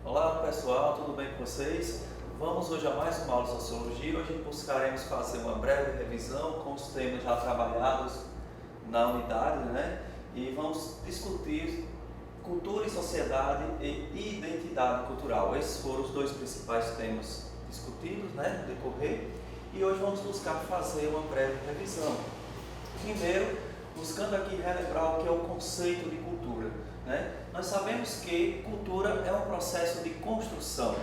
Olá pessoal, tudo bem com vocês? Vamos hoje a mais uma aula de Sociologia. Hoje buscaremos fazer uma breve revisão com os temas já trabalhados na unidade, E vamos discutir cultura e sociedade e identidade cultural. Esses foram os dois principais temas discutidos, no decorrer. E hoje vamos buscar fazer uma breve revisão. Primeiro, buscando aqui relembrar o que é o conceito de cultura. Nós sabemos que cultura é um processo de construção,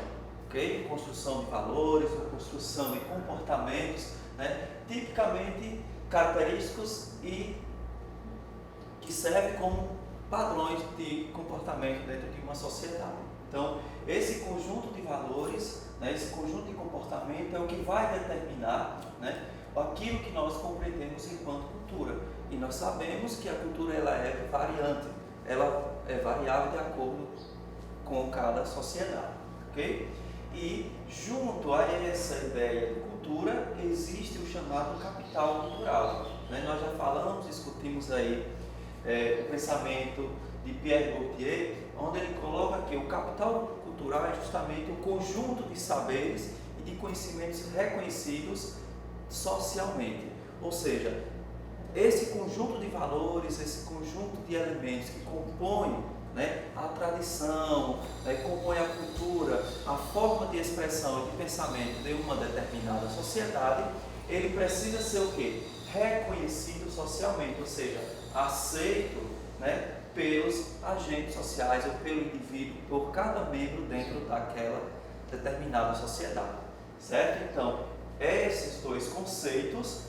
ok? Construção de valores, construção de comportamentos, tipicamente característicos e que servem como padrões de comportamento dentro de uma sociedade. Então, esse conjunto de valores, esse conjunto de comportamento é o que vai determinar aquilo que nós compreendemos enquanto cultura. E nós sabemos que a cultura ela é variante, ela é variável de acordo com cada sociedade, ok? E junto a essa ideia de cultura existe o chamado capital cultural. Nós já falamos, discutimos aí o pensamento de Pierre Bourdieu, onde ele coloca que o capital cultural é justamente o conjunto de saberes e de conhecimentos reconhecidos socialmente, ou seja, esse conjunto de valores, esse conjunto de elementos que compõem a tradição, compõem a cultura, a forma de expressão e de pensamento de uma determinada sociedade, ele precisa ser o quê? Reconhecido socialmente, ou seja, aceito pelos agentes sociais ou pelo indivíduo, por cada membro dentro daquela determinada sociedade, certo? Então, esses dois conceitos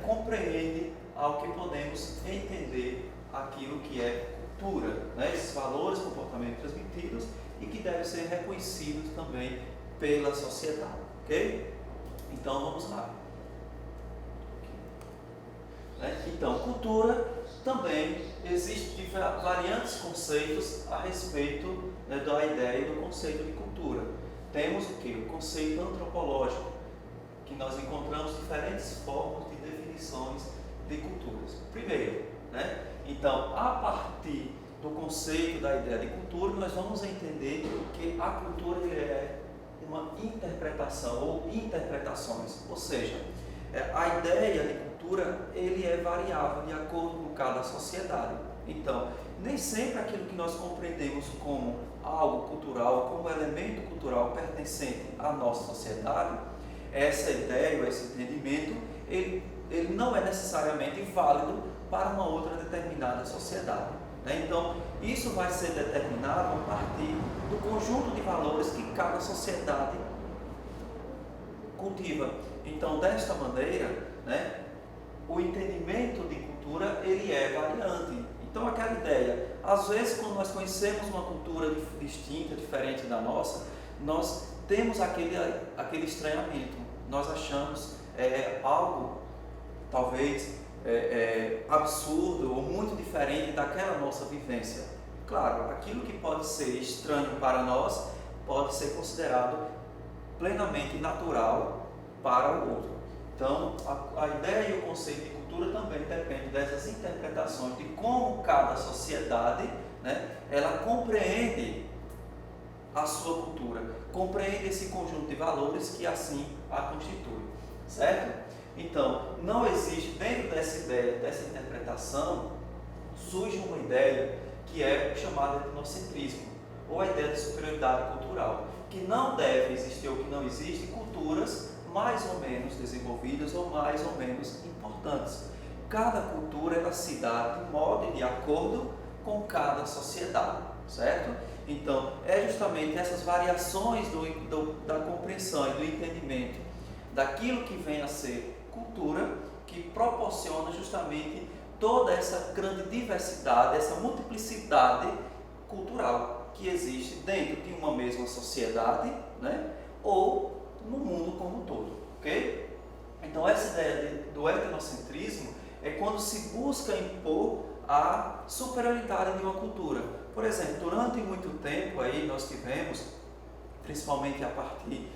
compreendem ao que podemos entender aquilo que é cultura, esses valores, comportamentos transmitidos e que devem ser reconhecidos também pela sociedade, ok? Então vamos lá. Então, cultura também existe variantes conceitos a respeito da ideia e do conceito de cultura. Temos o que? O conceito antropológico, que nós encontramos diferentes formas de definições de culturas. Primeiro, então, a partir do conceito da ideia de cultura, nós vamos entender que a cultura é uma interpretação ou interpretações, ou seja, a ideia de cultura ele é variável de acordo com cada sociedade. Então, nem sempre aquilo que nós compreendemos como algo cultural, como elemento cultural pertencente à nossa sociedade, essa ideia, esse entendimento, ele não é necessariamente válido para uma outra determinada sociedade. Então, isso vai ser determinado a partir do conjunto de valores que cada sociedade cultiva. Então, desta maneira, o entendimento de cultura ele é variante. Então, aquela ideia, às vezes, quando nós conhecemos uma cultura distinta, diferente da nossa, nós temos aquele estranhamento. Nós achamos algo, talvez, absurdo ou muito diferente daquela nossa vivência. Claro, aquilo que pode ser estranho para nós pode ser considerado plenamente natural para o outro. Então, a ideia e o conceito de cultura também depende dessas interpretações de como cada sociedade, ela compreende a sua cultura, compreende esse conjunto de valores que assim a constitui, certo? Então, não existe, dentro dessa ideia, dessa interpretação, surge uma ideia que é chamada de etnocentrismo, ou a ideia de superioridade cultural, que não deve existir ou que não existe culturas mais ou menos desenvolvidas ou mais ou menos importantes. Cada cultura ela se dá de modo e de acordo com cada sociedade, certo? Então, é justamente essas variações da compreensão e do entendimento daquilo que vem a ser cultura que proporciona justamente toda essa grande diversidade, essa multiplicidade cultural que existe dentro de uma mesma sociedade, ou no mundo como um todo, ok? Então, essa ideia do etnocentrismo é quando se busca impor a superioridade de uma cultura. Por exemplo, durante muito tempo aí nós tivemos, principalmente a partir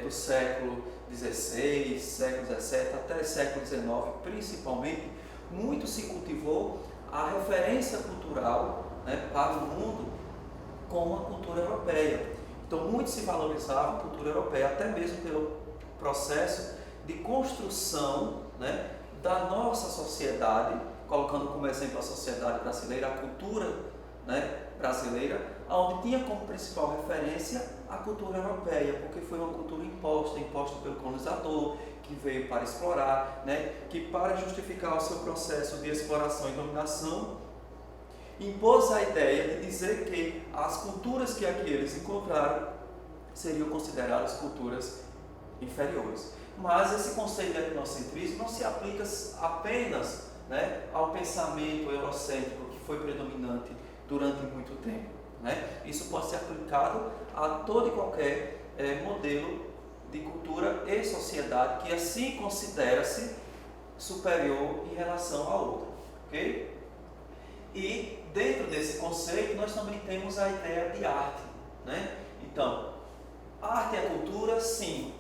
do século XVI, século XVII até século XIX, principalmente, muito se cultivou a referência cultural, né, para o mundo como a cultura europeia. Então, muito se valorizava a cultura europeia, até mesmo pelo processo de construção, né, da nossa sociedade, colocando como exemplo a sociedade brasileira, a cultura, né, brasileira, onde tinha como principal referência a cultura europeia, porque foi uma cultura imposta pelo colonizador, que veio para explorar, né, que para justificar o seu processo de exploração e dominação, impôs a ideia de dizer que as culturas que aqui eles encontraram seriam consideradas culturas inferiores. Mas esse conceito de etnocentrismo não se aplica apenas, né, ao pensamento eurocêntrico que foi predominante durante muito tempo, né? Isso pode ser aplicado a todo e qualquer modelo de cultura e sociedade que assim considera-se superior em relação a outra, ok? E dentro desse conceito nós também temos a ideia de arte, né? Então, arte é cultura, sim,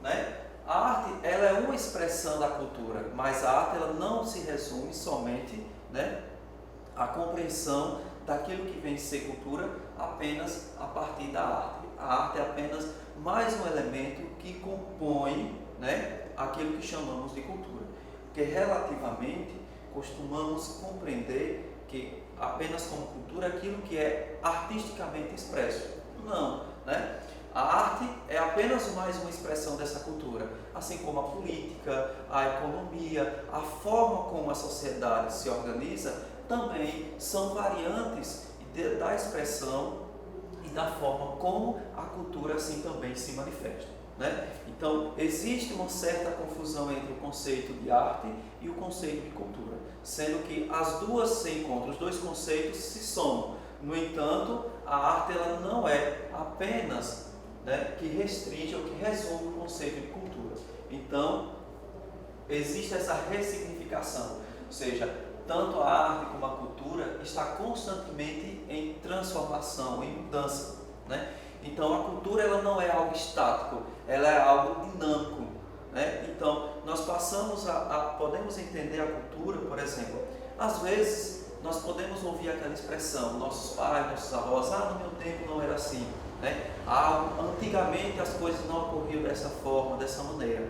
né? A arte, ela é uma expressão da cultura, mas a arte ela não se resume somente, né, à compreensão daquilo que vem ser cultura apenas a partir da arte. A arte é apenas mais um elemento que compõe, né, aquilo que chamamos de cultura. Porque relativamente costumamos compreender que apenas como cultura aquilo que é artisticamente expresso. Não, né? A arte é apenas mais uma expressão dessa cultura, assim como a política, a economia, a forma como a sociedade se organiza, também são variantes da expressão e da forma como a cultura assim também se manifesta, né? Então, existe uma certa confusão entre o conceito de arte e o conceito de cultura, sendo que as duas se encontram, os dois conceitos se somam. No entanto, a arte ela não é apenas, né, que restringe ou que resume o conceito de cultura. Então, existe essa ressignificação, ou seja, tanto a arte como a cultura está constantemente em transformação, em mudança, né? Então, a cultura ela não é algo estático, ela é algo dinâmico, né? Então, nós passamos podemos entender a cultura, por exemplo, às vezes nós podemos ouvir aquela expressão, nossos pais, nossos avós, no meu tempo não era assim, né? Antigamente as coisas não ocorriam dessa forma, dessa maneira.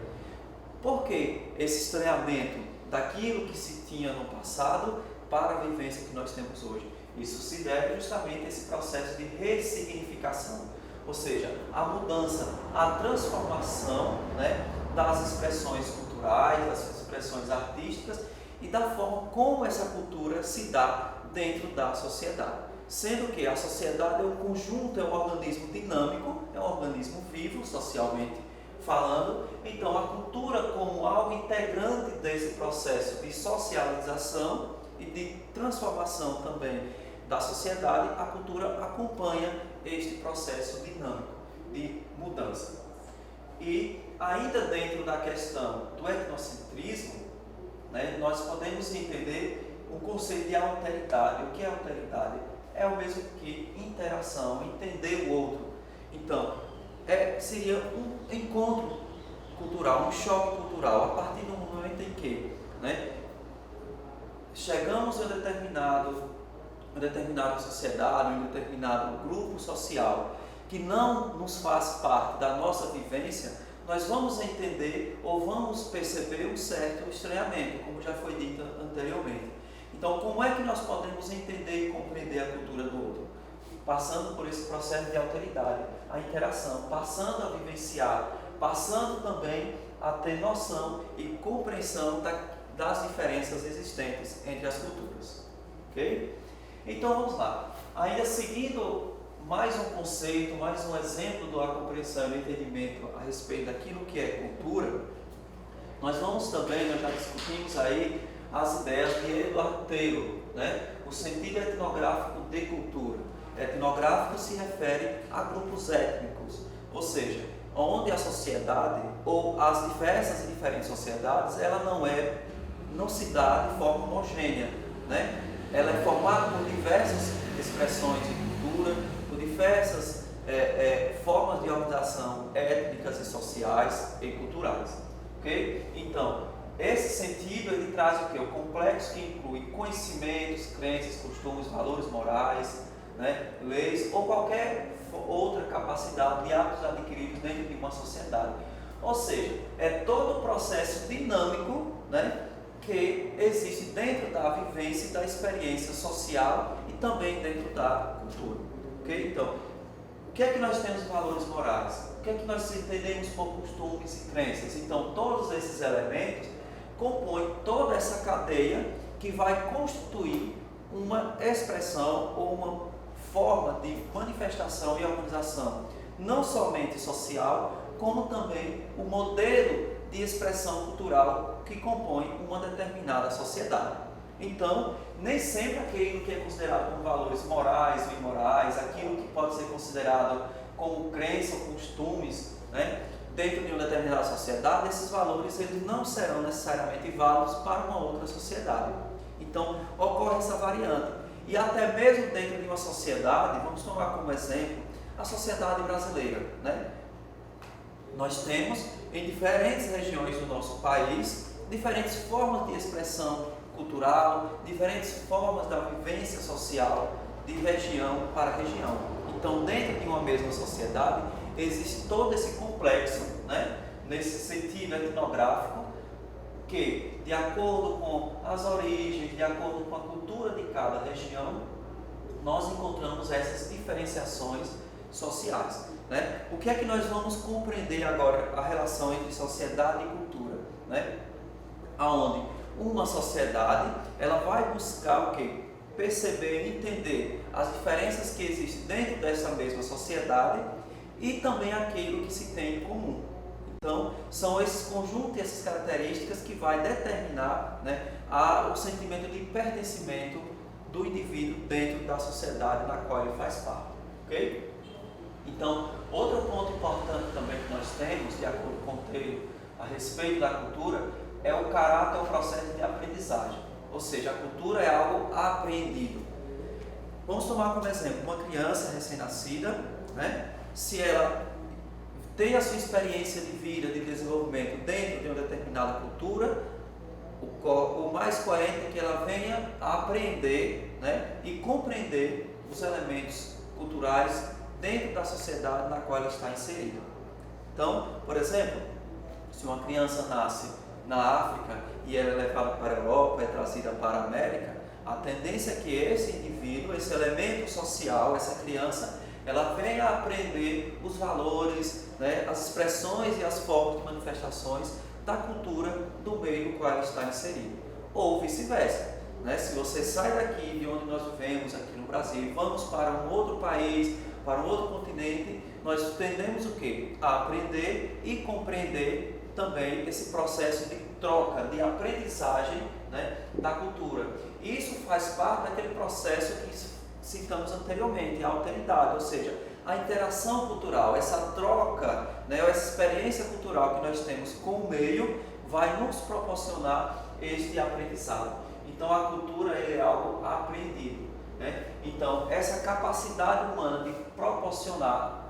Por que esse estranhamento daquilo que se tinha no passado para a vivência que nós temos hoje? Isso se deve justamente a esse processo de ressignificação, ou seja, a mudança, a transformação, né, das expressões culturais, das expressões artísticas e da forma como essa cultura se dá dentro da sociedade. Sendo que a sociedade é um conjunto, é um organismo dinâmico, é um organismo vivo, socialmente falando. Então, a cultura como algo integrante desse processo de socialização e de transformação também da sociedade, a cultura acompanha este processo dinâmico de mudança. E ainda dentro da questão do etnocentrismo, né, nós podemos entender o conceito de alteridade. O que é alteridade? É o mesmo que interação, entender o outro. Então, seria um encontro cultural, um choque cultural, a partir do momento em que, né, chegamos a uma determinada sociedade, um determinado grupo social que não nos faz parte da nossa vivência, nós vamos entender ou vamos perceber um certo estranhamento, como já foi dito anteriormente. Então, como é que nós podemos entender e compreender a cultura do outro? Passando por esse processo de alteridade, a interação, passando a vivenciar, passando também a ter noção e compreensão das diferenças existentes entre as culturas. Ok? Então, vamos lá. Ainda seguindo mais um conceito, mais um exemplo da compreensão e do entendimento a respeito daquilo que é cultura, nós já discutimos aí as ideias de Edward Taylor, né? O sentido etnográfico de cultura. Etnográfico se refere a grupos étnicos, ou seja, onde a sociedade ou as diversas e diferentes sociedades, ela não se dá de forma homogênea, né? Ela é formada por diversas expressões de cultura, por diversas formas de organização étnicas e sociais e culturais. Okay? Então, esse sentido ele traz o quê? O complexo que inclui conhecimentos, crenças, costumes, valores morais, né, leis ou qualquer outra capacidade de hábitos adquiridos dentro de uma sociedade. Ou seja, é todo o processo dinâmico, né, que existe dentro da vivência e da experiência social e também dentro da cultura. Okay? Então, o que é que nós temos valores morais? O que é que nós entendemos por costumes e crenças? Então, todos esses elementos compõem toda essa cadeia que vai constituir uma expressão ou uma forma de manifestação e organização, não somente social, como também o modelo de expressão cultural que compõe uma determinada sociedade. Então, nem sempre aquilo que é considerado como valores morais ou imorais, aquilo que pode ser considerado como crença ou costumes, né, dentro de uma determinada sociedade, esses valores eles não serão necessariamente válidos para uma outra sociedade. Então, ocorre essa variante. E até mesmo dentro de uma sociedade, vamos tomar como exemplo a sociedade brasileira, né? Nós temos em diferentes regiões do nosso país diferentes formas de expressão cultural, diferentes formas da vivência social de região para região. Então, dentro de uma mesma sociedade, existe todo esse complexo, né, nesse sentido etnográfico, que, de acordo com as origens, de acordo com a cultura de cada região, nós encontramos essas diferenciações sociais. Né? O que é que nós vamos compreender agora a relação entre sociedade e cultura? Né? Onde uma sociedade ela vai buscar o quê? Perceber e entender as diferenças que existem dentro dessa mesma sociedade e também aquilo que se tem em comum. Então, são esses conjuntos e essas características que vai determinar, né, o sentimento de pertencimento do indivíduo dentro da sociedade na qual ele faz parte. Ok? Então, outro ponto importante também que nós temos, de acordo com o Taylor, a respeito da cultura, é o caráter, o processo de aprendizagem. Ou seja, a cultura é algo aprendido. Vamos tomar como exemplo uma criança recém-nascida, né? Se ela tem a sua experiência de vida, de desenvolvimento dentro de uma determinada cultura, o mais coerente é que ela venha a aprender, né, e compreender os elementos culturais dentro da sociedade na qual ela está inserida. Então, por exemplo, se uma criança nasce na África e ela é levada para a Europa, é trazida para a América, a tendência é que esse indivíduo, esse elemento social, essa criança, ela venha a aprender os valores, né, as expressões e as formas de manifestações da cultura do meio no qual ela está inserida. Ou vice-versa. Né? Se você sai daqui, de onde nós vivemos, aqui no Brasil, e vamos para um outro país, para um outro continente, nós tendemos o quê? A aprender e compreender também esse processo de troca, de aprendizagem, né, da cultura. Isso faz parte daquele processo que citamos anteriormente, a alteridade, ou seja, a interação cultural, essa troca, né, essa experiência cultural que nós temos com o meio, vai nos proporcionar este aprendizado. Então, a cultura é algo aprendido. Né? Então, essa capacidade humana de proporcionar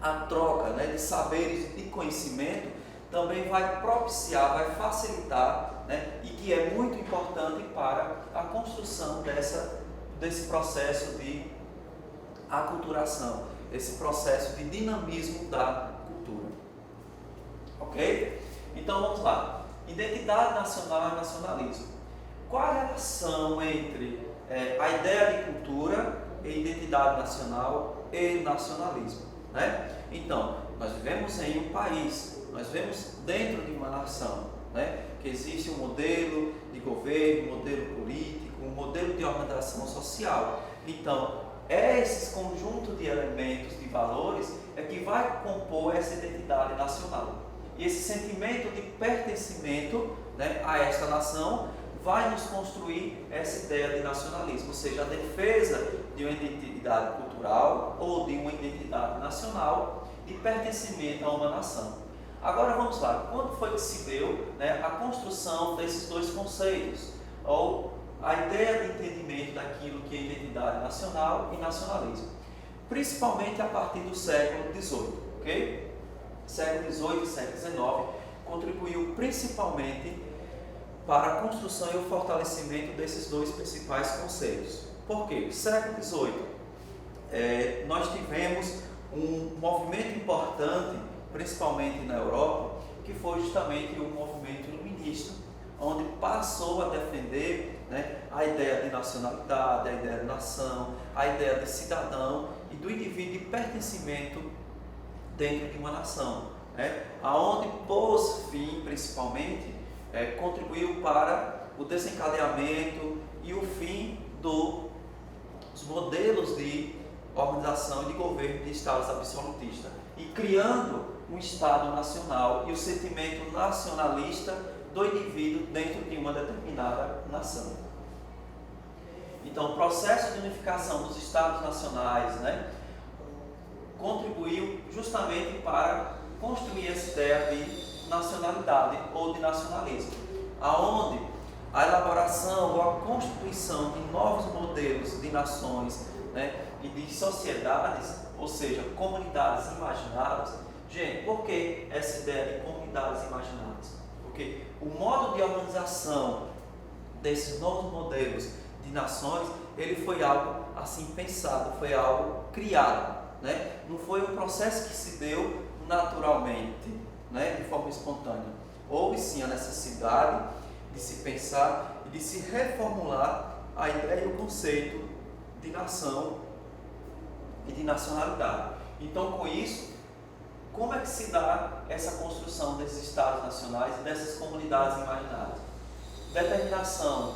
a troca, né, de saberes e de conhecimento também vai propiciar, vai facilitar, né, e que é muito importante para a construção desse processo de aculturação, esse processo de dinamismo da cultura. Ok? Então vamos lá. Identidade nacional e nacionalismo. Qual a relação entre a ideia de cultura e identidade nacional e nacionalismo? Né? Então, nós vivemos em um país, nós vivemos dentro de uma nação, né? Que existe um modelo de governo, um modelo político, um modelo de organização social. Então, esses conjuntos de elementos, de valores, é que vai compor essa identidade nacional. E esse sentimento de pertencimento, né, a esta nação vai nos construir essa ideia de nacionalismo, ou seja, a defesa de uma identidade cultural ou de uma identidade nacional de pertencimento a uma nação. Agora vamos lá, quando foi que se deu, né, a construção desses dois conceitos, ou a ideia de entendimento daquilo que é identidade nacional e nacionalismo? principalmente a partir do século XVIII, ok? Século XVIII e século XIX contribuiu principalmente para a construção e o fortalecimento desses dois principais conceitos. Por quê? Século XVIII, nós tivemos um movimento importante, principalmente na Europa, que foi justamente o movimento iluminista, onde passou a defender, né, a ideia de nacionalidade, a ideia de nação, a ideia de cidadão e do indivíduo de pertencimento dentro de uma nação, né, aonde pôs fim, principalmente, contribuiu para o desencadeamento e o fim dos modelos de organização e de governo de estados absolutistas, e criando um Estado nacional e o sentimento nacionalista do indivíduo dentro de uma determinada nação. Então, o processo de unificação dos Estados nacionais, né, contribuiu justamente para construir essa ideia de nacionalidade ou de nacionalismo, aonde a elaboração ou a constituição de novos modelos de nações, né, e de sociedades, ou seja, comunidades imaginadas. Gente, por que essa ideia de comunidades imaginadas? Porque o modo de organização desses novos modelos de nações, ele foi algo assim pensado, foi algo criado, né? Não foi um processo que se deu naturalmente, né, de forma espontânea. Houve sim a necessidade de se pensar e de se reformular a ideia e o conceito de nação e de nacionalidade. Então, com isso, como é que se dá essa construção desses estados nacionais e dessas comunidades imaginadas? Determinação,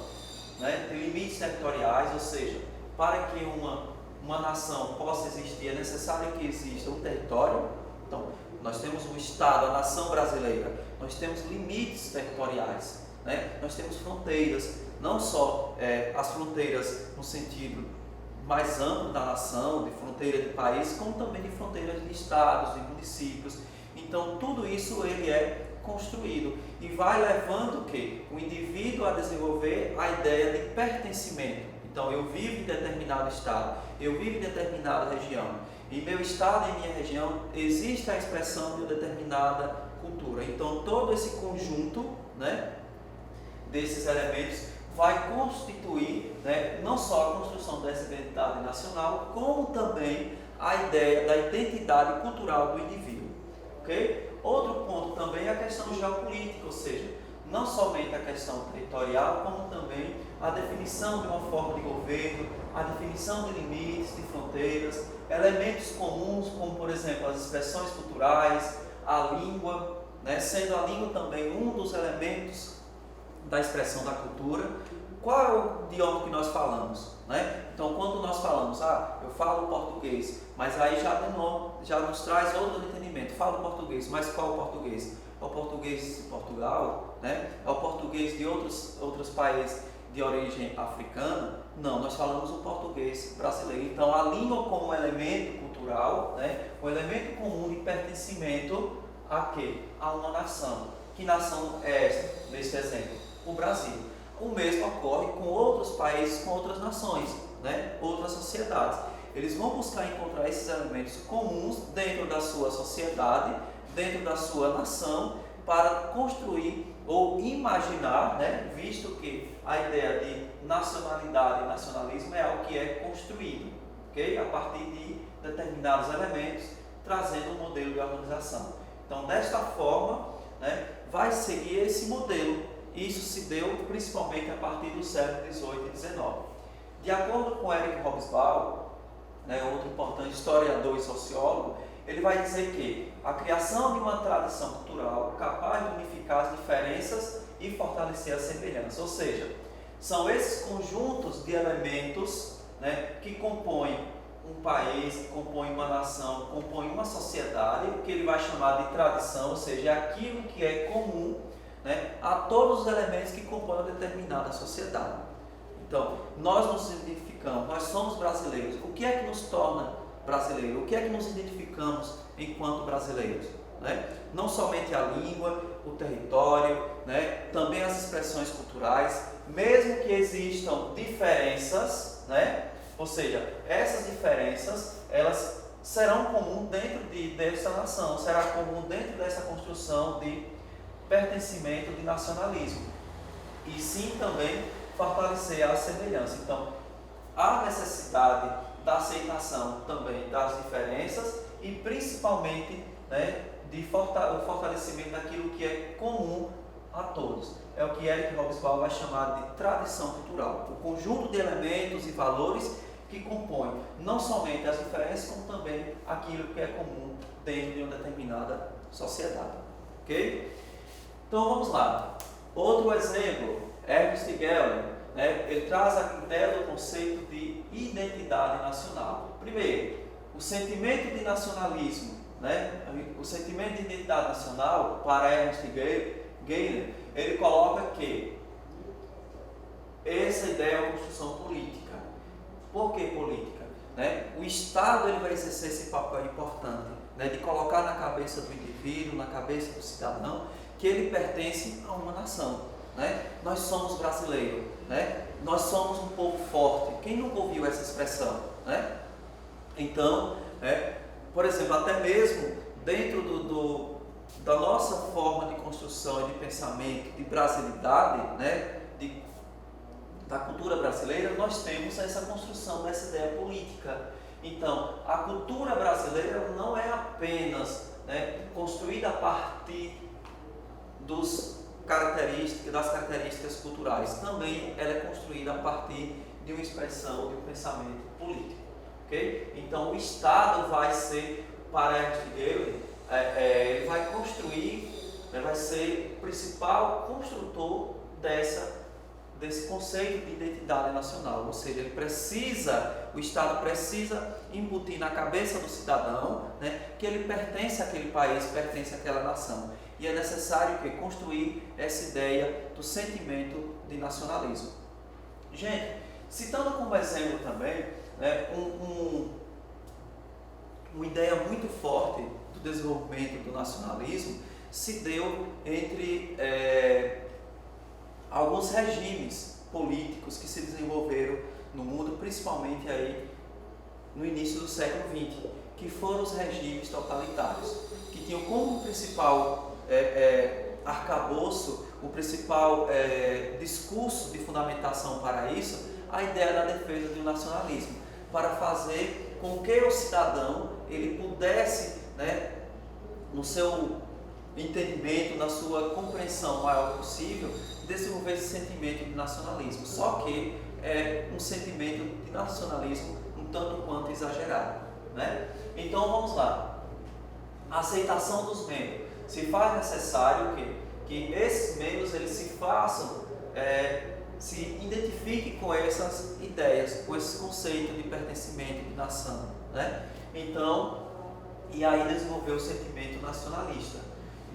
né, de limites territoriais, ou seja, para que uma nação possa existir, é necessário que exista um território. Então, nós temos um Estado, a nação brasileira, nós temos limites territoriais, né? Nós temos fronteiras, não só as fronteiras no sentido mais amplo da nação, de fronteira de país, como também de fronteiras de estados, de municípios. Então, tudo isso ele é construído e vai levando o quê? O indivíduo a desenvolver a ideia de pertencimento. Então, eu vivo em determinado estado, eu vivo em determinada região. Em meu estado e em minha região existe a expressão de uma determinada cultura. Então, todo esse conjunto, né, desses elementos vai constituir, né, não só a construção dessa identidade nacional, como também a ideia da identidade cultural do indivíduo. Okay? Outro ponto também é a questão geopolítica, ou seja, não somente a questão territorial, como também a definição de uma forma de governo, a definição de limites, de fronteiras, elementos comuns, como por exemplo as expressões culturais, a língua, né, sendo a língua também um dos elementos da expressão da cultura. Qual é o idioma que nós falamos, né? Então, quando nós falamos, eu falo português, mas aí já nos traz outro entendimento. Falo português, mas qual é o português? É o português de Portugal, né? É o português de outros países de origem africana? Não, nós falamos o português brasileiro. Então, a língua como elemento cultural, né? Um elemento comum de pertencimento a quê? A uma nação. Que nação é essa, nesse exemplo? O Brasil. O mesmo ocorre com outros países, com outras nações, né? Outras sociedades. Eles vão buscar encontrar esses elementos comuns dentro da sua sociedade, dentro da sua nação, para construir ou imaginar, né? Visto que a ideia de nacionalidade e nacionalismo é algo que é construído, okay? A partir de determinados elementos, trazendo um modelo de organização. Então, desta forma, né, vai seguir esse modelo. Isso se deu principalmente a partir do século XVIII e XIX. De acordo com Eric Hobsbawm, né, outro importante historiador e sociólogo, ele vai dizer que a criação de uma tradição cultural capaz de unificar as diferenças e fortalecer as semelhanças, ou seja, são esses conjuntos de elementos, né, que compõem um país, que compõem uma nação, que compõem uma sociedade, o que ele vai chamar de tradição, ou seja, é aquilo que é comum, né, a todos os elementos que compõem uma determinada sociedade. Então, nós nos identificamos, nós somos brasileiros. O que é que nos torna brasileiros? O que é que nos identificamos enquanto brasileiros? Né? Não somente a língua, o território, né, também as expressões culturais, mesmo que existam diferenças, né, Ou seja, essas diferenças, elas serão comuns dentro dessa nação, será comum dentro dessa construção de pertencimento, de nacionalismo. E sim também fortalecer a semelhança. Então, há necessidade da aceitação também das diferenças e principalmente, né, o fortalecimento daquilo que é comum a todos. É o que Eric Hobsbawm vai chamar de tradição cultural, o conjunto de elementos e valores que compõem não somente as diferenças, como também aquilo que é comum dentro de uma determinada sociedade. Ok? Então vamos lá. Outro exemplo, Ernst Gellner, né, ele traz a ideia do conceito de identidade nacional. Primeiro, o sentimento de nacionalismo, né, o sentimento de identidade nacional, para Ernst Gellner, ele coloca que essa ideia é uma construção política. Por que política? Né? O Estado ele vai exercer esse papel importante, né, de colocar na cabeça do indivíduo, na cabeça do cidadão, que ele pertence a uma nação. Né? Nós somos brasileiros, né? Nós somos um povo forte. Quem nunca ouviu essa expressão? Né? Então, por exemplo, até mesmo dentro da nossa forma de construção e de pensamento, de brasilidade, né? Da cultura brasileira, nós temos essa construção dessa ideia política. Então, a cultura brasileira não é apenas, né, construída a partir das características culturais, também ela é construída a partir de uma expressão de um pensamento político. Okay? Então, o Estado vai ser, para Ernst Gellner, ele vai construir, vai ser o principal construtor desse conceito de identidade nacional, ou seja, o Estado precisa embutir na cabeça do cidadão, né, que ele pertence àquele país, pertence àquela nação. E é necessário construir essa ideia do sentimento de nacionalismo. Gente, citando como exemplo também, né, uma ideia muito forte do desenvolvimento do nacionalismo se deu entre alguns regimes políticos que se desenvolveram no mundo, principalmente aí no início do século XX, que foram os regimes totalitários, que tinham como principal arcabouço, o principal discurso de fundamentação para isso, a ideia da defesa do nacionalismo, para fazer com que o cidadão ele pudesse, né, no seu entendimento, na sua compreensão maior possível, desenvolver esse sentimento de nacionalismo. Só que é um sentimento de nacionalismo um tanto quanto exagerado, né? Então vamos lá. A aceitação dos membros. Se faz necessário que esses membros eles se façam, se identifiquem com essas ideias, com esse conceito de pertencimento, de nação, né? Então, e aí desenvolver o sentimento nacionalista.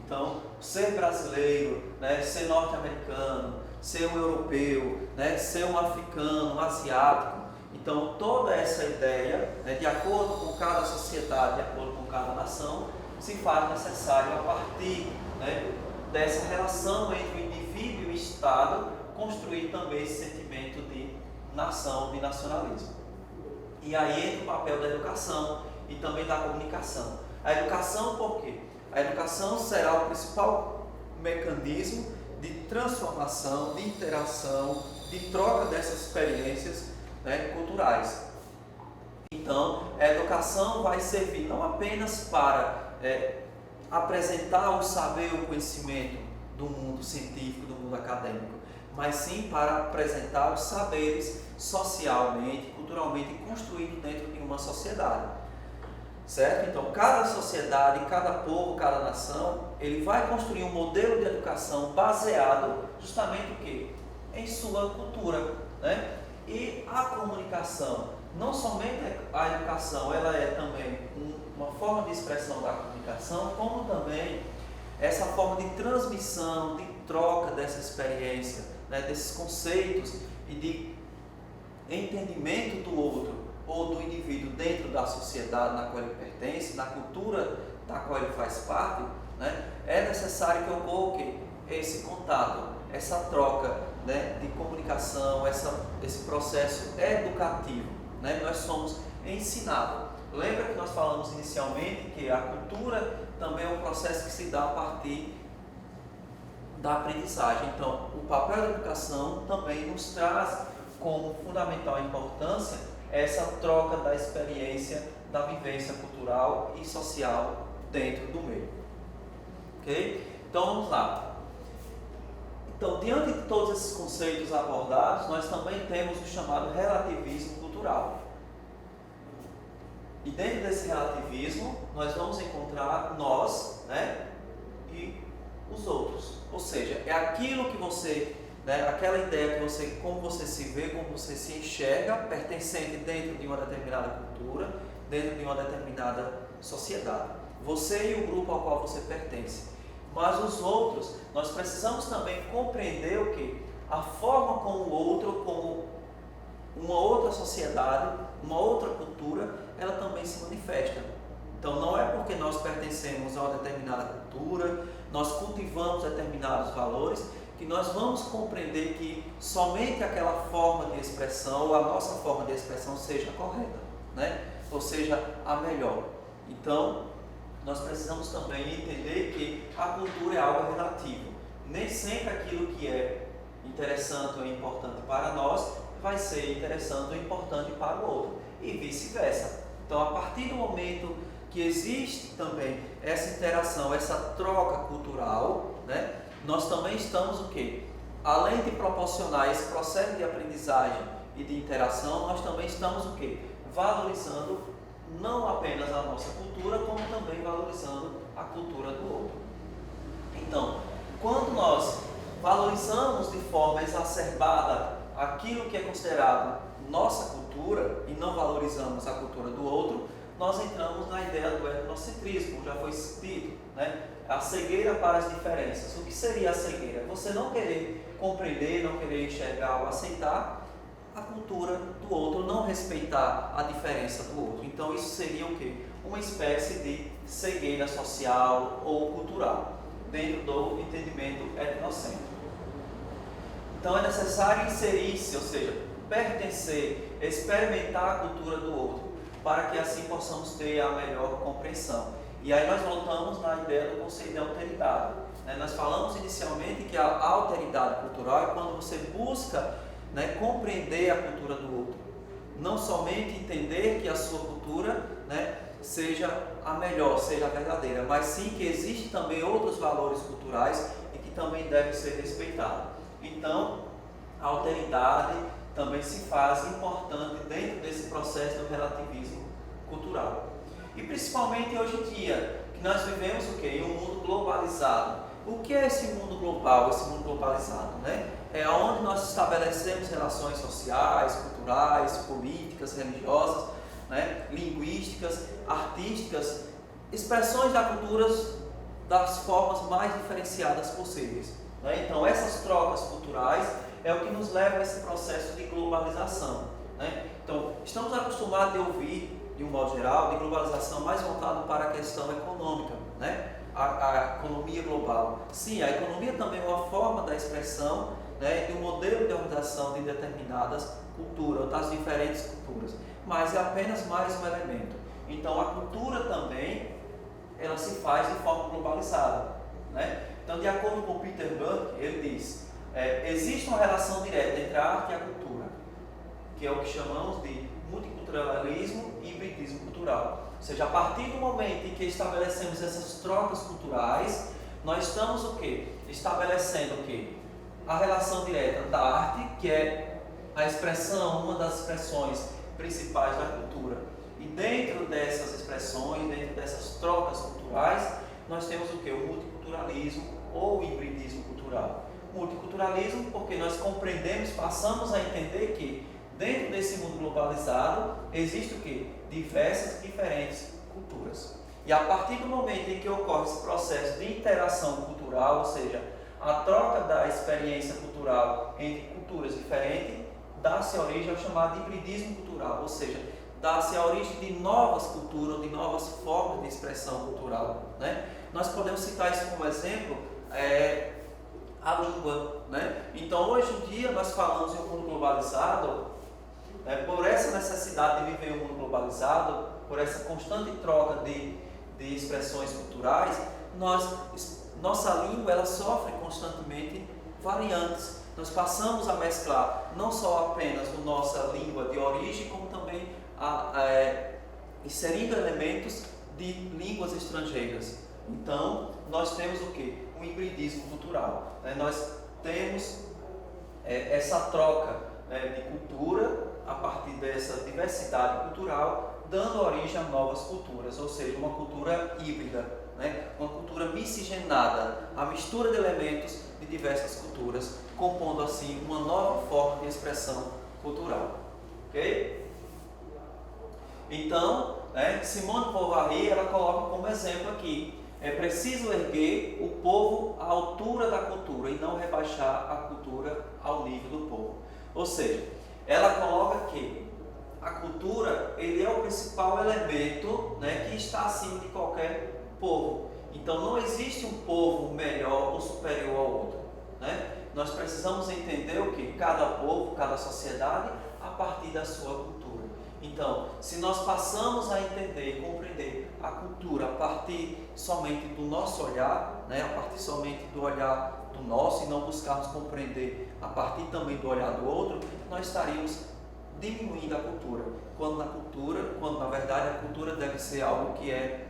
Então, ser brasileiro, né, ser norte-americano, ser um europeu, né, ser um africano, um asiático. Então, toda essa ideia, né, de acordo com cada sociedade, de acordo com cada nação, se faz necessário a partir, né, dessa relação entre o indivíduo e o Estado, construir também esse sentimento de nação, de nacionalismo. E aí entra o papel da educação e também da comunicação. A educação por quê? A educação será o principal mecanismo de transformação, de interação, de troca dessas experiências, né, culturais. Então, a educação vai servir não apenas para apresentar o saber, o conhecimento do mundo científico, do mundo acadêmico, mas sim para apresentar os saberes socialmente, culturalmente construídos dentro de uma sociedade. Certo? Então, cada sociedade, cada povo, cada nação, ele vai construir um modelo de educação baseado justamente o quê? Em sua cultura, né? E a comunicação, não somente a educação, ela é também uma forma de expressão da comunicação, como também essa forma de transmissão, de troca dessa experiência, né? Desses conceitos e de entendimento do outro ou do indivíduo dentro da sociedade na qual ele pertence, na cultura da qual ele faz parte, né? É necessário que ocorra esse contato, essa troca, né, de comunicação, esse processo educativo, né? Nós somos ensinados. Lembra que nós falamos inicialmente que a cultura também é um processo que se dá a partir da aprendizagem. Então, o papel da educação também nos traz como fundamental importância essa troca da experiência, da vivência cultural e social dentro do meio. Ok? Então, vamos lá. Então, diante de todos esses conceitos abordados, nós também temos o chamado relativismo cultural. E dentro desse relativismo, nós vamos encontrar nós, né, e os outros. Ou seja, é aquilo que você, né, aquela ideia que você, como você se vê, como você se enxerga, pertencente dentro de uma determinada cultura, dentro de uma determinada sociedade. Você e o grupo ao qual você pertence. Mas os outros, nós precisamos também compreender o que? A forma como o outro, como uma outra sociedade, uma outra cultura, ela também se manifesta. Então não é porque nós pertencemos a uma determinada cultura, nós cultivamos determinados valores, que nós vamos compreender que somente aquela forma de expressão, ou a nossa forma de expressão seja correta, né? Ou seja, a melhor. Então, nós precisamos também entender que a cultura é algo relativo. Nem sempre aquilo que é interessante ou importante para nós vai ser interessante ou importante para o outro, e vice-versa. Então, a partir do momento que existe também essa interação, essa troca cultural, né, nós também estamos o quê? Além de proporcionar esse processo de aprendizagem e de interação, nós também estamos o quê? Valorizando não apenas a nossa cultura, como também valorizando a cultura do outro. Então, quando nós valorizamos de forma exacerbada aquilo que é considerado nossa cultura e não valorizamos a cultura do outro, nós entramos na ideia do etnocentrismo, como já foi dito, né? A cegueira para as diferenças. O que seria a cegueira? Você não querer compreender, não querer enxergar ou aceitar a cultura do outro, não respeitar a diferença do outro. Então isso seria o quê? Uma espécie de cegueira social ou cultural, dentro do entendimento etnocêntrico. Então é necessário inserir-se, ou seja, pertencer, experimentar a cultura do outro, para que assim possamos ter a melhor compreensão. E aí nós voltamos na ideia do conceito de alteridade. Nós falamos inicialmente que a alteridade cultural é quando você busca, né, compreender a cultura do outro. Não somente entender que a sua cultura, né, seja a melhor, seja a verdadeira, mas sim que existem também outros valores culturais e que também devem ser respeitados. Então, a alteridade também se faz importante dentro desse processo do relativismo cultural. E principalmente hoje em dia, que nós vivemos o quê? Em um mundo globalizado. O que é esse mundo global, esse mundo globalizado, né? É onde nós estabelecemos relações sociais, culturais, políticas, religiosas, né? Linguísticas, artísticas, expressões da cultura das formas mais diferenciadas possíveis, né? Então essas trocas culturais é o que nos leva a esse processo de globalização, né? Então estamos acostumados a ouvir, de um modo geral, de globalização mais voltado para a questão econômica, né? A economia global. Sim, a economia também é uma forma da expressão, né, de um modelo de organização de determinadas culturas, das diferentes culturas, mas é apenas mais um elemento. Então a cultura também, ela se faz de forma globalizada, né? Então, de acordo com Peter Burke, ele diz, existe uma relação direta entre a arte e a cultura, que é o que chamamos de multiculturalismo e hibridismo cultural. Ou seja, a partir do momento em que estabelecemos essas trocas culturais, nós estamos o quê? Estabelecendo o quê? A relação direta da arte, que é a expressão, uma das expressões principais da cultura. E dentro dessas expressões, dentro dessas trocas culturais, nós temos o quê? O multiculturalismo ou o hibridismo cultural. Multiculturalismo porque nós compreendemos, passamos a entender que dentro desse mundo globalizado existe o quê? Diversas, diferentes culturas. E a partir do momento em que ocorre esse processo de interação cultural, ou seja, a troca da experiência cultural entre culturas diferentes, dá-se origem ao chamado hibridismo cultural, ou seja, dá-se a origem de novas culturas, de novas formas de expressão cultural, né? Nós podemos citar isso como exemplo, a língua, né? Então, hoje em dia, nós falamos em um mundo globalizado, né, por essa necessidade de viver em um mundo globalizado, por essa constante troca de expressões culturais, nossa língua ela sofre constantemente variantes. Nós passamos a mesclar não só apenas a nossa língua de origem, como também inserindo elementos de línguas estrangeiras. Então, nós temos o quê? Um hibridismo cultural. Nós temos essa troca de cultura a partir dessa diversidade cultural, dando origem a novas culturas, ou seja, uma cultura híbrida, uma cultura miscigenada, a mistura de elementos de diversas culturas, compondo assim uma nova forma de expressão cultural. Ok? Então, Simone de Beauvoir ela coloca como exemplo aqui: é preciso erguer o povo à altura da cultura e não rebaixar a cultura ao nível do povo. Ou seja, ela coloca que a cultura ele é o principal elemento que está acima de qualquer povo. Então não existe um povo melhor ou superior ao outro. Nós precisamos entender o que? Cada povo, cada sociedade, a partir da sua cultura. Então, se nós passamos a entender e compreender a cultura a partir somente do nosso olhar, a partir somente do olhar do nosso, e não buscarmos compreender a partir também do olhar do outro, nós estaríamos diminuindo a cultura, quando na verdade a cultura deve ser algo que é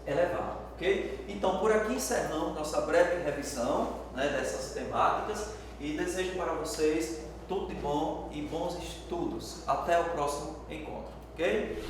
elevado, ok? Então, por aqui encerramos nossa breve revisão dessas temáticas e desejo para vocês tudo de bom e bons estudos. Até o próximo encontro, ok?